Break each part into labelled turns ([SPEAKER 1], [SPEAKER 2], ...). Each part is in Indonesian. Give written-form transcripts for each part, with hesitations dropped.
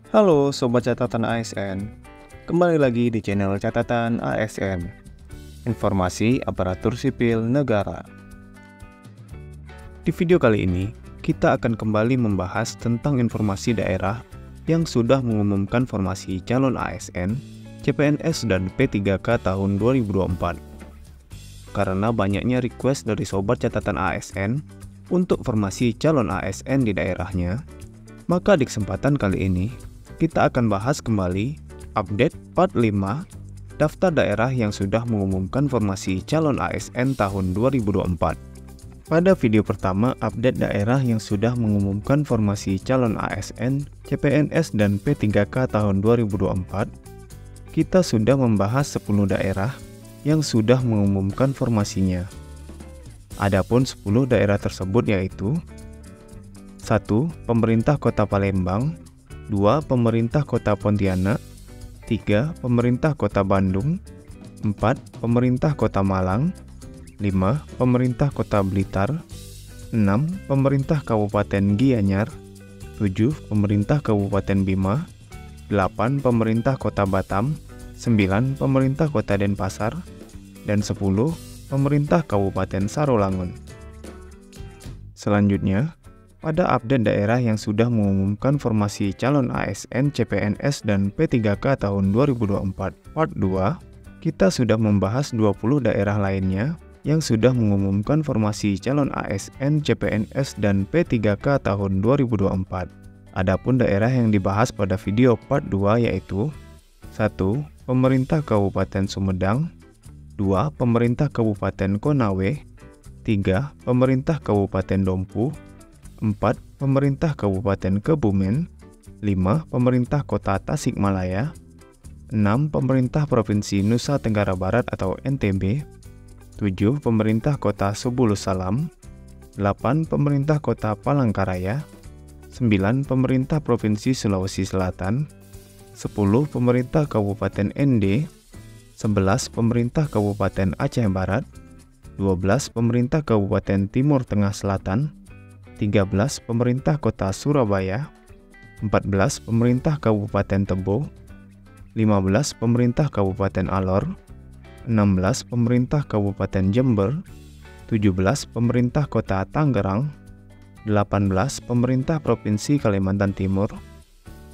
[SPEAKER 1] Halo Sobat Catatan ASN, kembali lagi di channel Catatan ASN, Informasi Aparatur Sipil Negara. Di video kali ini, kita akan kembali membahas tentang informasi daerah yang sudah mengumumkan formasi calon ASN, CPNS, dan P3K tahun 2024. Karena banyaknya request dari Sobat Catatan ASN untuk formasi calon ASN di daerahnya, maka di kesempatan kali ini, kita akan bahas kembali update part 5 daftar daerah yang sudah mengumumkan formasi calon ASN tahun 2024. Pada video pertama update daerah yang sudah mengumumkan formasi calon ASN, CPNS, dan P3K tahun 2024, kita sudah membahas 10 daerah yang sudah mengumumkan formasinya. Adapun 10 daerah tersebut yaitu 1. Pemerintah Kota Palembang, 2. Pemerintah Kota Pontianak, 3. Pemerintah Kota Bandung, 4. Pemerintah Kota Malang, 5. Pemerintah Kota Blitar, 6. Pemerintah Kabupaten Gianyar, 7. Pemerintah Kabupaten Bima, 8. Pemerintah Kota Batam, 9. Pemerintah Kota Denpasar, dan 10. Pemerintah Kabupaten Sarolangun. Selanjutnya, pada update daerah yang sudah mengumumkan formasi calon ASN, CPNS, dan P3K tahun 2024 part 2, kita sudah membahas 20 daerah lainnya yang sudah mengumumkan formasi calon ASN, CPNS, dan P3K tahun 2024. Adapun daerah yang dibahas pada video part 2 yaitu 1. Pemerintah Kabupaten Sumedang, 2. Pemerintah Kabupaten Konawe, 3. Pemerintah Kabupaten Dompu, 4. Pemerintah Kabupaten Kebumen, 5. Pemerintah Kota Tasikmalaya, 6. Pemerintah Provinsi Nusa Tenggara Barat atau NTB, 7. Pemerintah Kota Subulus Salam, 8. Pemerintah Kota Palangkaraya, 9. Pemerintah Provinsi Sulawesi Selatan, 10. Pemerintah Kabupaten ND, 11. Pemerintah Kabupaten Aceh Barat, 12. Pemerintah Kabupaten Timur Tengah Selatan, 13. Pemerintah Kota Surabaya, 14. Pemerintah Kabupaten Tebo, 15. Pemerintah Kabupaten Alor, 16. Pemerintah Kabupaten Jember, 17. Pemerintah Kota Tangerang, 18. Pemerintah Provinsi Kalimantan Timur,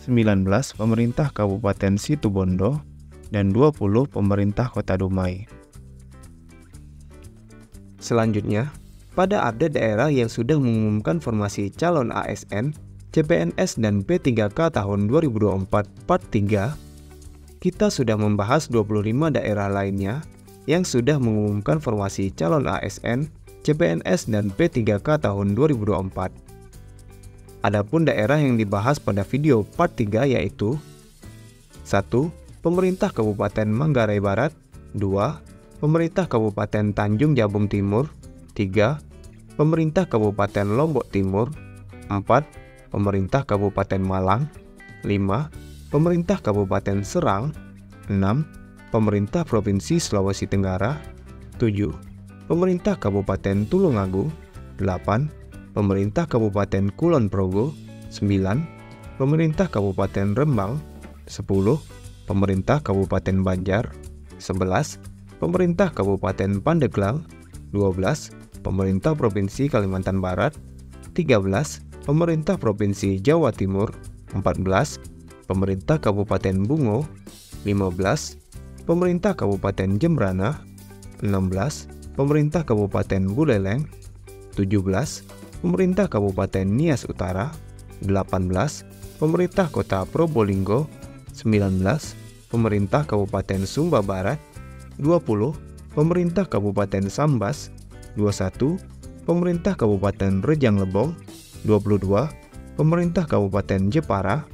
[SPEAKER 1] 19. Pemerintah Kabupaten Situbondo, dan 20. Pemerintah Kota Dumai. Selanjutnya, pada update daerah yang sudah mengumumkan formasi calon ASN, CPNS, dan P3K tahun 2024 part 3, kita sudah membahas 25 daerah lainnya yang sudah mengumumkan formasi calon ASN, CPNS, dan P3K tahun 2024. Adapun daerah yang dibahas pada video part 3 yaitu 1. Pemerintah Kabupaten Manggarai Barat, 2. Pemerintah Kabupaten Tanjung Jabung Timur, 3. Pemerintah Kabupaten Lombok Timur, 4. Pemerintah Kabupaten Malang, 5. Pemerintah Kabupaten Serang, 6. Pemerintah Provinsi Sulawesi Tenggara, 7. Pemerintah Kabupaten Tulungagung, 8. Pemerintah Kabupaten Kulon Progo, 9. Pemerintah Kabupaten Rembang, 10. Pemerintah Kabupaten Banjar, 11. Pemerintah Kabupaten Pandeglang, 12. Pemerintah Provinsi Kalimantan Barat, 13. Pemerintah Provinsi Jawa Timur, 14. Pemerintah Kabupaten Bungo, 15. Pemerintah Kabupaten Jembrana, 16. Pemerintah Kabupaten Buleleng, 17. Pemerintah Kabupaten Nias Utara, 18. Pemerintah Kota Probolinggo, 19. Pemerintah Kabupaten Sumba Barat, 20. Pemerintah Kabupaten Sambas, 21. Pemerintah Kabupaten Rejang Lebong, 22. Pemerintah Kabupaten Jepara,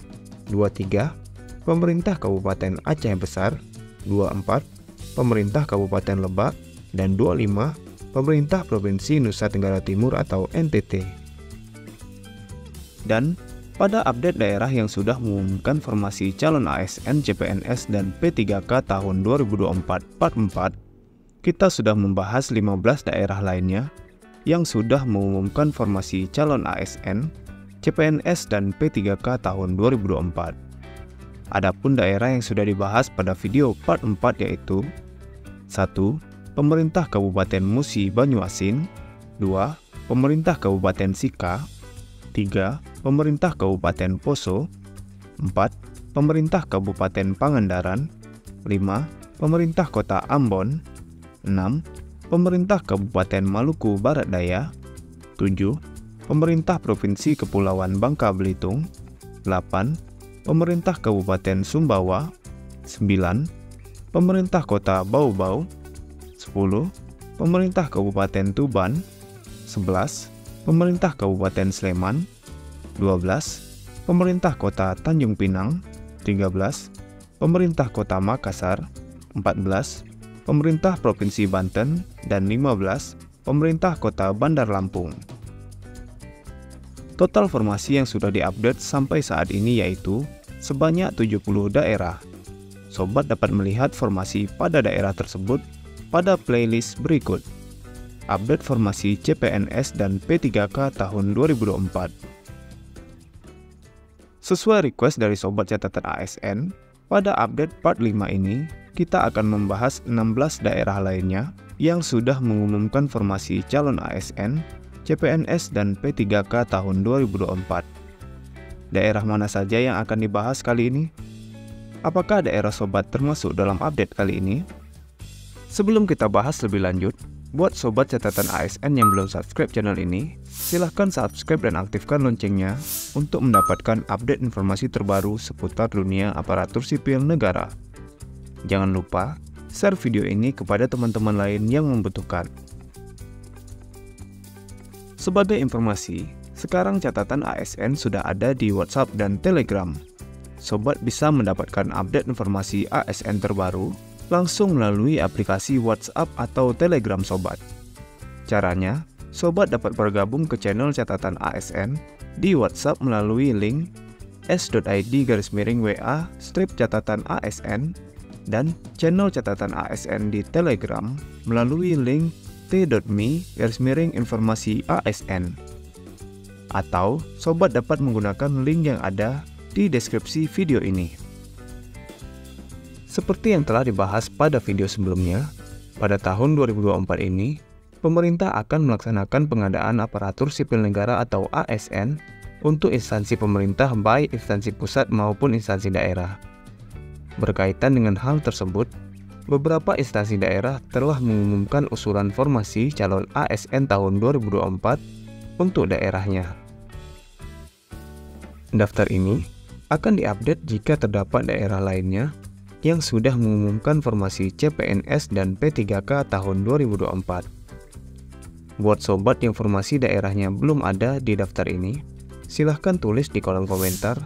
[SPEAKER 1] 23. Pemerintah Kabupaten Aceh Besar, 24. Pemerintah Kabupaten Lebak, dan 25. Pemerintah Provinsi Nusa Tenggara Timur atau NTT. Dan pada update daerah yang sudah mengumumkan formasi calon ASN, CPNS, dan P3K tahun 2024 part 4, kita sudah membahas 15 daerah lainnya yang sudah mengumumkan formasi calon ASN, CPNS, dan P3K tahun 2024. Adapun daerah yang sudah dibahas pada video part 4 yaitu 1. Pemerintah Kabupaten Musi Banyuasin, 2. Pemerintah Kabupaten Sika, 3. Pemerintah Kabupaten Poso, 4. Pemerintah Kabupaten Pangandaran, 5. Pemerintah Kota Ambon, 6. Pemerintah Kabupaten Maluku Barat Daya, 7. Pemerintah Provinsi Kepulauan Bangka Belitung, 8. Pemerintah Kabupaten Sumbawa, 9. Pemerintah Kota Bau-Bau, 10. Pemerintah Kabupaten Tuban, 11. Pemerintah Kabupaten Sleman, 12. Pemerintah Kota Tanjung Pinang, 13. Pemerintah Kota Makassar, 14. Pemerintah Provinsi Banten, dan 15. Pemerintah Kota Bandar Lampung. Total formasi yang sudah diupdate sampai saat ini yaitu sebanyak 70 daerah. Sobat dapat melihat formasi pada daerah tersebut pada playlist berikut. Update formasi CPNS dan P3K tahun 2024. Sesuai request dari Sobat Catatan ASN, pada update part 5 ini, kita akan membahas 16 daerah lainnya yang sudah mengumumkan formasi calon ASN, CPNS, dan P3K tahun 2024. Daerah mana saja yang akan dibahas kali ini? Apakah daerah Sobat termasuk dalam update kali ini? Sebelum kita bahas lebih lanjut, buat Sobat Catatan ASN yang belum subscribe channel ini, silahkan subscribe dan aktifkan loncengnya untuk mendapatkan update informasi terbaru seputar dunia aparatur sipil negara. Jangan lupa share video ini kepada teman-teman lain yang membutuhkan. Sebagai informasi, sekarang catatan ASN sudah ada di WhatsApp dan Telegram. Sobat bisa mendapatkan update informasi ASN terbaru langsung melalui aplikasi WhatsApp atau Telegram Sobat. Caranya, Sobat dapat bergabung ke channel catatan ASN di WhatsApp melalui link s.id/WA/catatan ASN dan channel catatan ASN di Telegram melalui link t.me/informasi ASN. Atau Sobat dapat menggunakan link yang ada di deskripsi video ini. Seperti yang telah dibahas pada video sebelumnya, pada tahun 2024 ini, pemerintah akan melaksanakan pengadaan aparatur sipil negara atau ASN untuk instansi pemerintah baik instansi pusat maupun instansi daerah. Berkaitan dengan hal tersebut, beberapa instansi daerah telah mengumumkan usulan formasi calon ASN tahun 2024 untuk daerahnya. Daftar ini akan diupdate jika terdapat daerah lainnya yang sudah mengumumkan formasi CPNS dan P3K tahun 2024. Buat Sobat yang formasi daerahnya belum ada di daftar ini, silahkan tulis di kolom komentar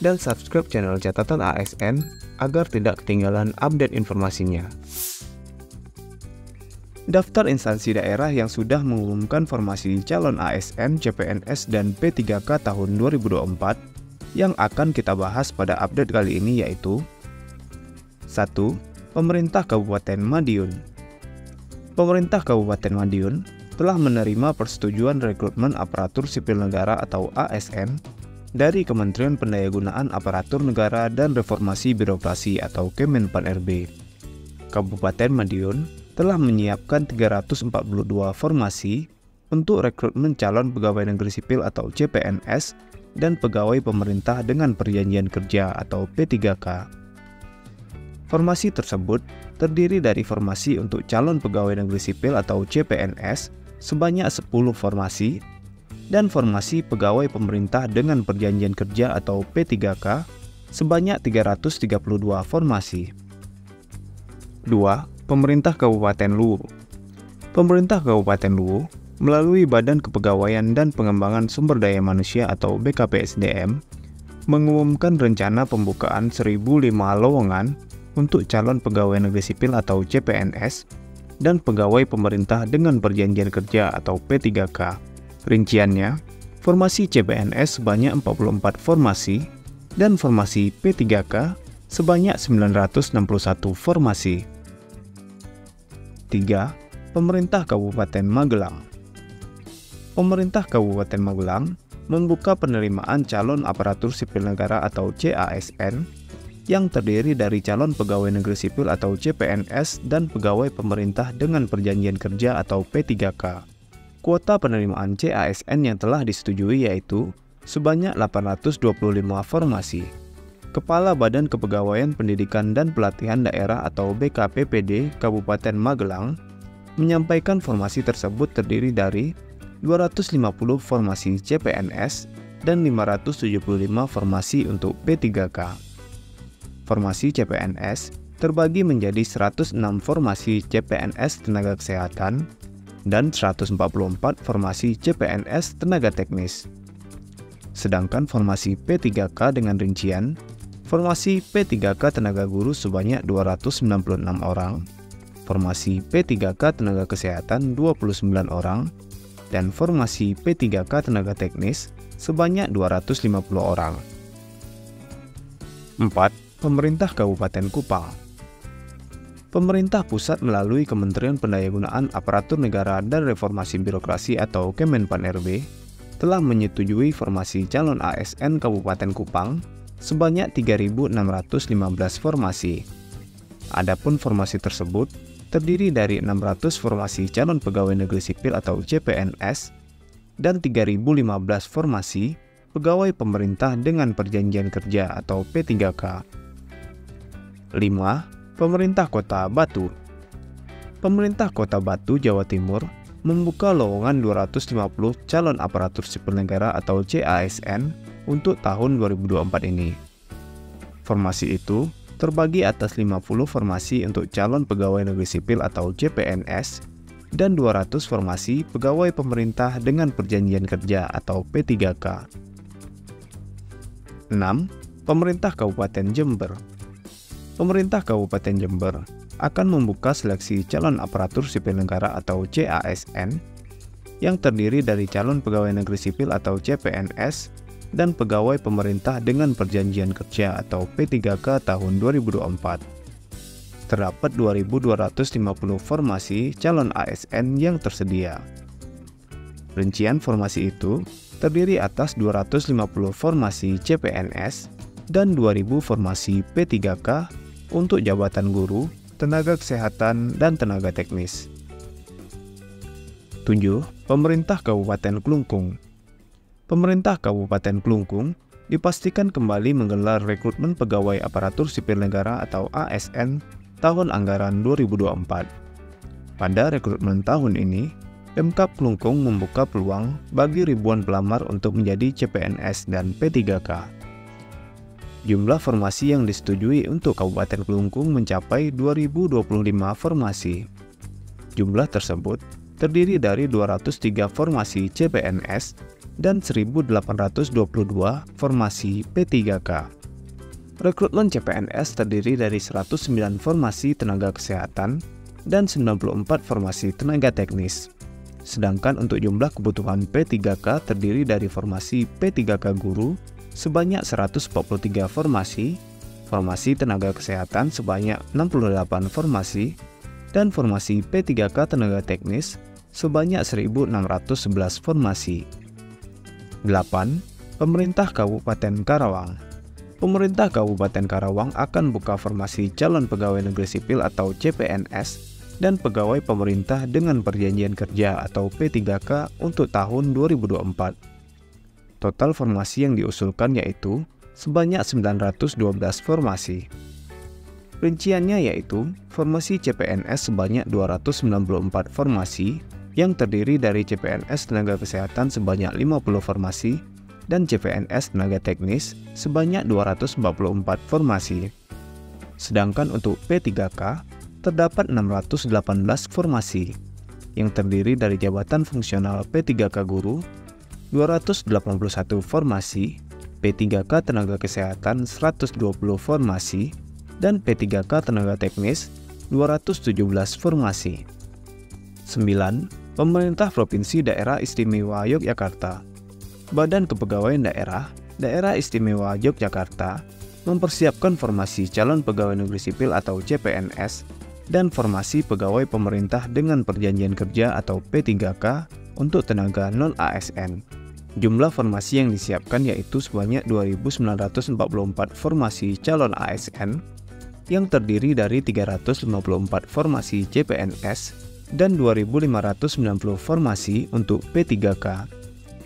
[SPEAKER 1] dan subscribe channel catatan ASN agar tidak ketinggalan update informasinya. Daftar instansi daerah yang sudah mengumumkan formasi calon ASN, CPNS, dan P3K tahun 2024 yang akan kita bahas pada update kali ini yaitu 1. Pemerintah Kabupaten Madiun. Pemerintah Kabupaten Madiun telah menerima persetujuan rekrutmen aparatur sipil negara atau ASN dari Kementerian Pendayagunaan Aparatur Negara dan Reformasi Birokrasi atau Kemenpan-RB. Kabupaten Madiun telah menyiapkan 342 formasi untuk rekrutmen calon pegawai negeri sipil atau CPNS dan pegawai pemerintah dengan perjanjian kerja atau P3K. Formasi tersebut terdiri dari formasi untuk calon pegawai negeri sipil atau CPNS sebanyak 10 formasi dan formasi pegawai pemerintah dengan perjanjian kerja atau P3K sebanyak 332 formasi. 2. Pemerintah Kabupaten Luwu. Pemerintah Kabupaten Luwu melalui Badan Kepegawaian dan Pengembangan Sumber Daya Manusia atau BKPSDM mengumumkan rencana pembukaan 1.005 lowongan untuk calon pegawai negeri sipil atau CPNS dan pegawai pemerintah dengan perjanjian kerja atau P3K. Rinciannya, formasi CPNS sebanyak 44 formasi dan formasi P3K sebanyak 961 formasi. 3. Pemerintah Kabupaten Magelang. Pemerintah Kabupaten Magelang membuka penerimaan calon aparatur sipil negara atau CASN yang terdiri dari calon pegawai negeri sipil atau CPNS dan pegawai pemerintah dengan perjanjian kerja atau P3K. Kuota penerimaan CASN yang telah disetujui yaitu sebanyak 825 formasi. Kepala Badan Kepegawaian Pendidikan dan Pelatihan Daerah atau BKPPD Kabupaten Magelang menyampaikan formasi tersebut terdiri dari 250 formasi CPNS dan 575 formasi untuk P3K. Formasi CPNS terbagi menjadi 106 formasi CPNS tenaga kesehatan dan 144 formasi CPNS tenaga teknis. Sedangkan formasi P3K dengan rincian, formasi P3K tenaga guru sebanyak 296 orang, formasi P3K tenaga kesehatan 29 orang, dan formasi P3K tenaga teknis sebanyak 250 orang. 4. Pemerintah Kabupaten Kupang. Pemerintah pusat melalui Kementerian Pendayagunaan Aparatur Negara dan Reformasi Birokrasi atau Kemenpan-RB telah menyetujui formasi calon ASN Kabupaten Kupang sebanyak 3.615 formasi. Adapun formasi tersebut terdiri dari 600 formasi calon pegawai negeri sipil atau CPNS dan 3.015 formasi pegawai pemerintah dengan perjanjian kerja atau P3K. 5. Pemerintah Kota Batu. Pemerintah Kota Batu, Jawa Timur membuka lowongan 250 calon aparatur sipil negara atau CASN untuk tahun 2024 ini. Formasi itu terbagi atas 50 formasi untuk calon pegawai negeri sipil atau CPNS dan 200 formasi pegawai pemerintah dengan perjanjian kerja atau P3K. 6. Pemerintah Kabupaten Jember. Pemerintah Kabupaten Jember akan membuka seleksi calon aparatur sipil negara atau CASN yang terdiri dari calon pegawai negeri sipil atau CPNS dan pegawai pemerintah dengan perjanjian kerja atau P3K tahun 2024. Terdapat 2.250 formasi calon ASN yang tersedia. Rincian formasi itu terdiri atas 250 formasi CPNS dan 2.000 formasi P3K untuk jabatan guru, tenaga kesehatan, dan tenaga teknis. 7. Pemerintah Kabupaten Klungkung. Pemerintah Kabupaten Klungkung dipastikan kembali menggelar rekrutmen pegawai aparatur sipil negara atau ASN tahun anggaran 2024. Pada rekrutmen tahun ini, Pemkab Klungkung membuka peluang bagi ribuan pelamar untuk menjadi CPNS dan P3K. Jumlah formasi yang disetujui untuk Kabupaten Klungkung mencapai 2.025 formasi. Jumlah tersebut terdiri dari 203 formasi CPNS dan 1.822 formasi P3K. Rekrutmen CPNS terdiri dari 109 formasi tenaga kesehatan dan 94 formasi tenaga teknis. Sedangkan untuk jumlah kebutuhan P3K terdiri dari formasi P3K guru sebanyak 143 formasi, formasi tenaga kesehatan sebanyak 68 formasi, dan formasi P3K tenaga teknis sebanyak 1.611 formasi. 8. Pemerintah Kabupaten Karawang. Pemerintah Kabupaten Karawang akan buka formasi calon pegawai negeri sipil atau CPNS dan pegawai pemerintah dengan perjanjian kerja atau P3K untuk tahun 2024. Total formasi yang diusulkan yaitu sebanyak 912 formasi. Rinciannya yaitu formasi CPNS sebanyak 294 formasi yang terdiri dari CPNS tenaga kesehatan sebanyak 50 formasi dan CPNS tenaga teknis sebanyak 244 formasi. Sedangkan untuk P3K terdapat 618 formasi yang terdiri dari jabatan fungsional P3K guru 281 formasi, P3K tenaga kesehatan 120 formasi, dan P3K tenaga teknis 217 formasi. 9. Pemerintah Provinsi Daerah Istimewa Yogyakarta. Badan Kepegawaian Daerah Istimewa Yogyakarta mempersiapkan formasi calon pegawai negeri sipil atau CPNS dan formasi pegawai pemerintah dengan perjanjian kerja atau P3K untuk tenaga non-ASN. Jumlah formasi yang disiapkan yaitu sebanyak 2.944 formasi calon ASN yang terdiri dari 354 formasi CPNS dan 2.590 formasi untuk P3K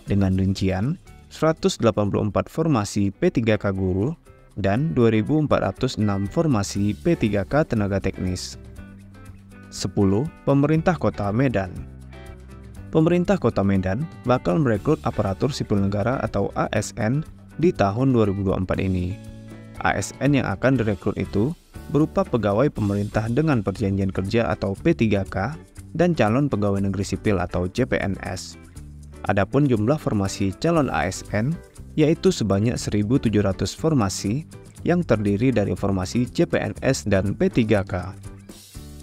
[SPEAKER 1] dengan rincian 184 formasi P3K guru dan 2.406 formasi P3K tenaga teknis. 10. Pemerintah Kota Medan. Pemerintah Kota Medan bakal merekrut aparatur sipil negara atau ASN di tahun 2024 ini. ASN yang akan direkrut itu berupa pegawai pemerintah dengan perjanjian kerja atau P3K dan calon pegawai negeri sipil atau CPNS. Adapun jumlah formasi calon ASN yaitu sebanyak 1.700 formasi yang terdiri dari formasi CPNS dan P3K.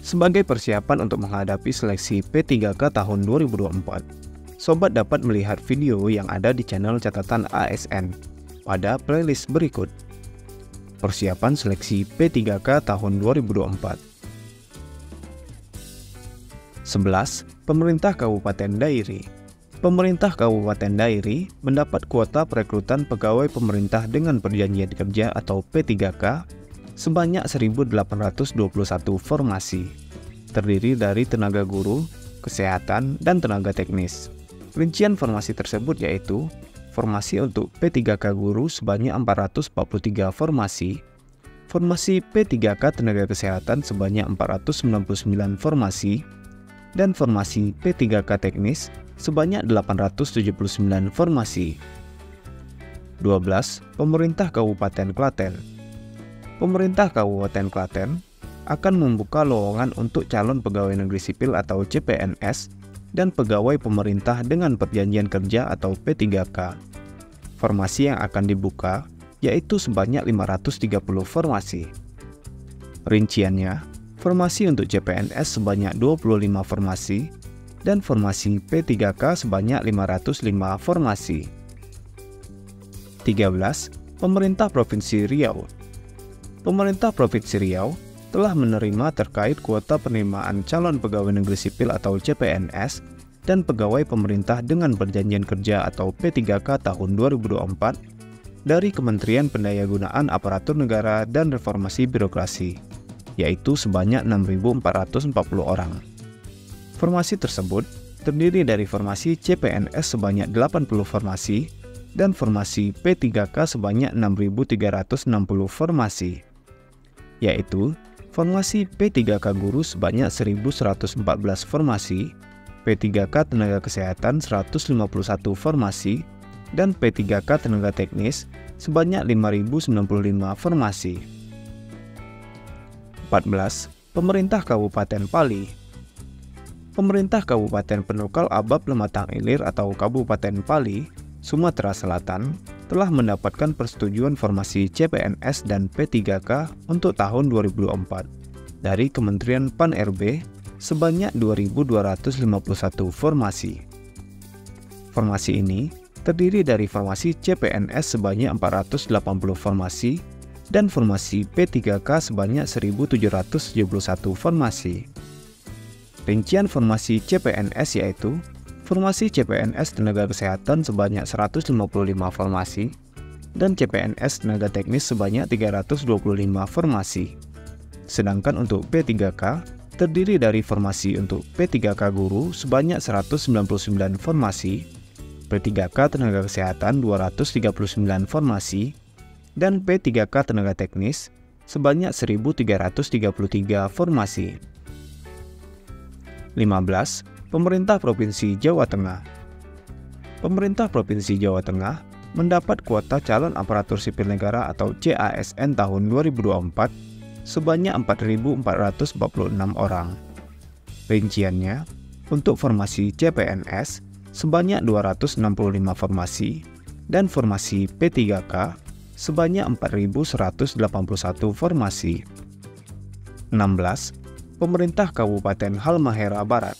[SPEAKER 1] Sebagai persiapan untuk menghadapi seleksi P3K tahun 2024, sobat dapat melihat video yang ada di channel catatan ASN pada playlist berikut. Persiapan seleksi P3K tahun 2024. 11. Pemerintah Kabupaten Dairi. Pemerintah Kabupaten Dairi mendapat kuota perekrutan pegawai pemerintah dengan perjanjian kerja atau P3K sebanyak 1.821 formasi, terdiri dari tenaga guru, kesehatan, dan tenaga teknis. Rincian formasi tersebut yaitu formasi untuk P3K guru sebanyak 443 formasi, formasi P3K tenaga kesehatan sebanyak 499 formasi, dan formasi P3K teknis sebanyak 879 formasi. 12. Pemerintah Kabupaten Klaten. Pemerintah Kabupaten Klaten akan membuka lowongan untuk calon pegawai negeri sipil atau CPNS dan pegawai pemerintah dengan perjanjian kerja atau P3K. Formasi yang akan dibuka yaitu sebanyak 530 formasi. Rinciannya, formasi untuk CPNS sebanyak 25 formasi dan formasi P3K sebanyak 505 formasi. 13. Pemerintah Provinsi Riau. Pemerintah Provinsi Riau telah menerima terkait kuota penerimaan calon pegawai negeri sipil atau CPNS dan pegawai pemerintah dengan perjanjian kerja atau P3K tahun 2024 dari Kementerian Pendayagunaan Aparatur Negara dan Reformasi Birokrasi, yaitu sebanyak 6.440 orang. Formasi tersebut terdiri dari formasi CPNS sebanyak 80 formasi dan formasi P3K sebanyak 6.360 formasi, yaitu formasi P3K guru sebanyak 1.114 formasi, P3K tenaga kesehatan 151 formasi, dan P3K tenaga teknis sebanyak 5.095 formasi. 14. Pemerintah Kabupaten Pali. Pemerintah Kabupaten Penukal Abab Lematang Ilir atau Kabupaten Pali, Sumatera Selatan telah mendapatkan persetujuan formasi CPNS dan P3K untuk tahun 2024 dari Kementerian Pan-RB sebanyak 2.251 formasi. Formasi ini terdiri dari formasi CPNS sebanyak 480 formasi dan formasi P3K sebanyak 1.771 formasi. Rincian formasi CPNS yaitu formasi CPNS tenaga kesehatan sebanyak 155 formasi dan CPNS tenaga teknis sebanyak 325 formasi. Sedangkan untuk P3K terdiri dari formasi untuk P3K guru sebanyak 199 formasi, P3K tenaga kesehatan 239 formasi, dan P3K tenaga teknis sebanyak 1.333 formasi. 15. Pemerintah Provinsi Jawa Tengah. Pemerintah Provinsi Jawa Tengah mendapat kuota calon aparatur sipil negara atau CASN tahun 2024 sebanyak 4.446 orang. Rinciannya, untuk formasi CPNS sebanyak 265 formasi dan formasi P3K sebanyak 4.181 formasi. 16. Pemerintah Kabupaten Halmahera Barat.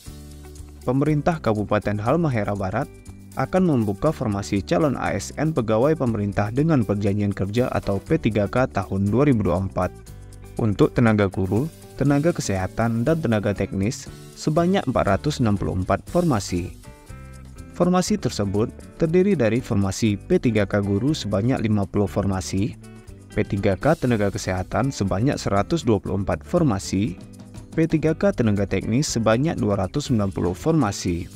[SPEAKER 1] Pemerintah Kabupaten Halmahera Barat akan membuka formasi calon ASN pegawai pemerintah dengan perjanjian kerja atau P3K tahun 2024 untuk tenaga guru, tenaga kesehatan, dan tenaga teknis sebanyak 464 formasi. Formasi tersebut terdiri dari formasi P3K Guru sebanyak 50 formasi, P3K Tenaga Kesehatan sebanyak 124 formasi, P3K Tenaga Teknis sebanyak 290 formasi.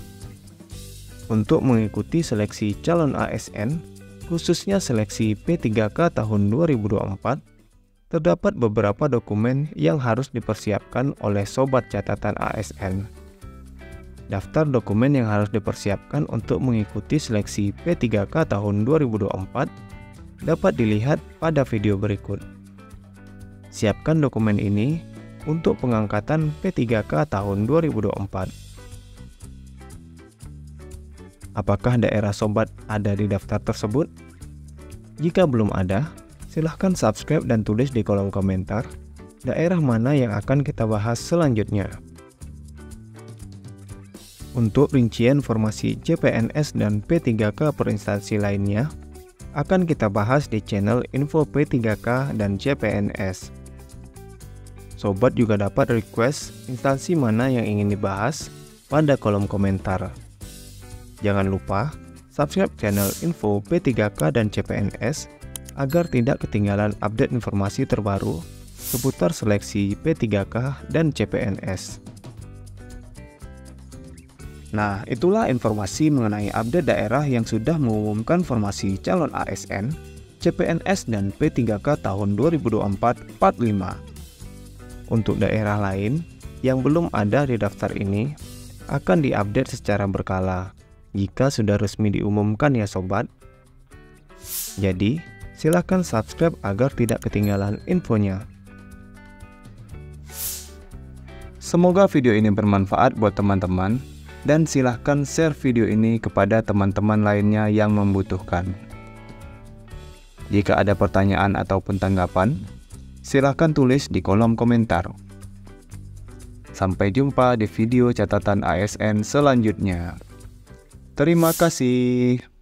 [SPEAKER 1] Untuk mengikuti seleksi calon ASN, khususnya seleksi P3K tahun 2024, terdapat beberapa dokumen yang harus dipersiapkan oleh Sobat Catatan ASN. Daftar dokumen yang harus dipersiapkan untuk mengikuti seleksi P3K tahun 2024 dapat dilihat pada video berikut. Siapkan dokumen ini untuk pengangkatan P3K tahun 2024. Apakah daerah sobat ada di daftar tersebut? Jika belum ada, silahkan subscribe dan tulis di kolom komentar daerah mana yang akan kita bahas selanjutnya. Untuk rincian formasi CPNS dan P3K per instansi lainnya, akan kita bahas di channel Info P3K dan CPNS. Sobat juga dapat request instansi mana yang ingin dibahas pada kolom komentar. Jangan lupa subscribe channel Info P3K dan CPNS agar tidak ketinggalan update informasi terbaru seputar seleksi P3K dan CPNS. Nah, itulah informasi mengenai update daerah yang sudah mengumumkan formasi calon ASN, CPNS, dan P3K tahun 2024-45. Untuk daerah lain yang belum ada di daftar ini, akan diupdate secara berkala jika sudah resmi diumumkan ya sobat. Jadi, silahkan subscribe agar tidak ketinggalan infonya. Semoga video ini bermanfaat buat teman-teman. Dan silahkan share video ini kepada teman-teman lainnya yang membutuhkan. Jika ada pertanyaan ataupun tanggapan, silahkan tulis di kolom komentar. Sampai jumpa di video catatan ASN selanjutnya. Terima kasih.